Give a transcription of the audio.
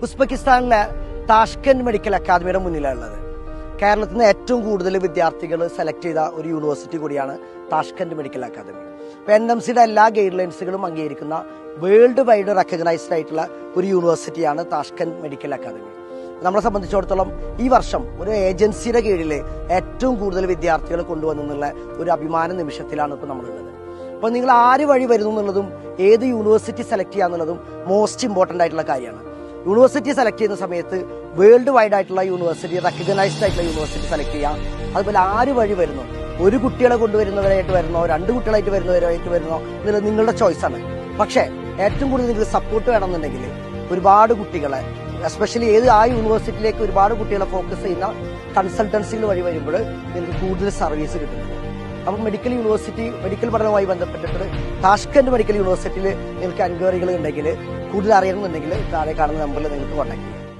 ഉസ്ബെക്കിസ്ഥാനിലെ Tashkent medical അക്കാദമിയുടെ മുന്നിലുള്ളത്. കേരളത്തിൽ നിന്ന് ഏറ്റവും കൂടുതൽ വിദ്യാർത്ഥികൾ സെലക്ട് ചെയ്ത ഒരു യൂണിവേഴ്സിറ്റി കൂടിയാണ് താഷ്കന്റ് മെഡിക്കൽ അക്കാദമി. NMCയുടെ എല്ലാ ഗൈഡ് ലൈൻസുകളും അംഗീകരിക്കുന്ന വേൾഡ് വൈഡ് റെക്കഗ്നൈസ്ഡ് ആയിട്ടുള്ള ഒരു യൂണിവേഴ്സിറ്റിയാണ് താഷ്കന്റ് മെഡിക്കൽ അക്കാദമി. നമ്മളെ സംബന്ധിച്ചിടത്തോളം ഈ വർഷം ഒരു ഏജൻസിയുടെ കീഴിൽ ഏറ്റവും കൂടുതൽ വിദ്യാർത്ഥികൾ കൊണ്ടുവന്നുള്ള ഒരു അഭിമാന നിമിഷത്തിലാണ് ഇപ്പോൾ നമ്മളുള്ളത്. അപ്പോൾ നിങ്ങൾ ആര് വഴി വരുന്നു എന്നുള്ളതും ഏത് യൂണിവേഴ്സിറ്റി സെലക്ട് ചെയ്യുക എന്നുള്ളതും മോസ്റ്റ് ഇമ്പോർട്ടൻ്റ് ആയിട്ടുള്ള കാര്യമാണ്. യൂണിവേഴ്സിറ്റി സെലക്ട് ചെയ്യുന്ന സമയത്ത് വേൾഡ് വൈഡ് ആയിട്ടുള്ള യൂണിവേഴ്സിറ്റി, റെക്കഗ്നൈസ്ഡ് ആയിട്ടുള്ള യൂണിവേഴ്സിറ്റി സെലക്ട് ചെയ്യാം. അതുപോലെ ആര് വഴി വരുന്നു, ഒരു കുട്ടികളെ കൊണ്ടുവരുന്നവരായിട്ട് വരുന്നോ, രണ്ട് കുട്ടികളായിട്ട് വരുന്നവരായിട്ട് വരുന്നോ എന്നുള്ളത് നിങ്ങളുടെ ചോയ്സാണ്. പക്ഷേ ഏറ്റവും കൂടുതൽ നിങ്ങൾക്ക് സപ്പോർട്ട് വേണമെന്നുണ്ടെങ്കിൽ ഒരുപാട് കുട്ടികളെ, എസ്പെഷ്യലി ആ യൂണിവേഴ്സിറ്റിയിലേക്ക് ഒരുപാട് കുട്ടികളെ ഫോക്കസ് ചെയ്യുന്ന കൺസൾട്ടൻസികൾ വഴി വരുമ്പോൾ നിങ്ങൾക്ക് കൂടുതൽ സർവീസ് കിട്ടുന്നുണ്ട്. അപ്പം മെഡിക്കൽ പഠനവുമായി ബന്ധപ്പെട്ടിട്ട് താഷ്കന്റ് മെഡിക്കൽ യൂണിവേഴ്സിറ്റിയിൽ നിങ്ങൾക്ക് എൻക്വയറികൾ ഉണ്ടെങ്കിൽ, കൂടുതൽ അറിയണമെന്നുണ്ടെങ്കിൽ താഴെ കാണുന്ന നമ്പറിൽ നിങ്ങൾക്ക് കോൺടാക്ട് ചെയ്യാം.